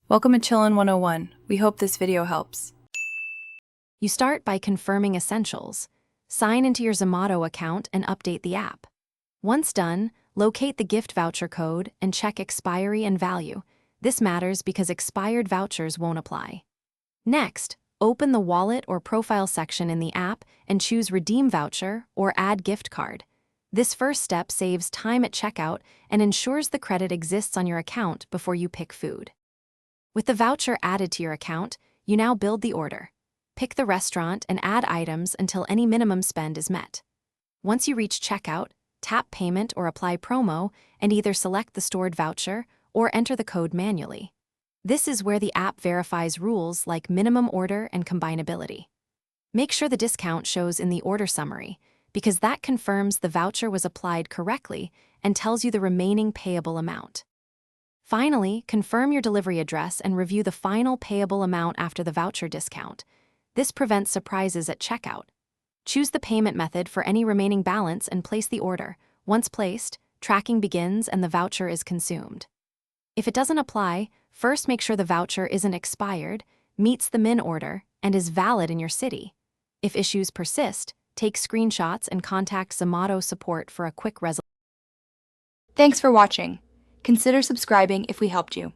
Welcome to Chillin' 101. We hope this video helps. You start by confirming essentials. Sign into your Zomato account and update the app. Once done, locate the gift voucher code and check expiry and value. This matters because expired vouchers won't apply. Next, open the wallet or profile section in the app and choose Redeem Voucher or Add Gift Card. This first step saves time at checkout and ensures the credit exists on your account before you pick food. With the voucher added to your account, you now build the order. Pick the restaurant and add items until any minimum spend is met. Once you reach checkout, tap Payment or Apply Promo and either select the stored voucher or enter the code manually. This is where the app verifies rules like minimum order and combinability. Make sure the discount shows in the order summary, because that confirms the voucher was applied correctly and tells you the remaining payable amount. Finally, confirm your delivery address and review the final payable amount after the voucher discount. This prevents surprises at checkout. Choose the payment method for any remaining balance and place the order. Once placed, tracking begins and the voucher is consumed. If it doesn't apply, first make sure the voucher isn't expired, meets the min order, and is valid in your city. If issues persist, take screenshots and contact Zomato support for a quick resolution. Thanks for watching. Consider subscribing if we helped you.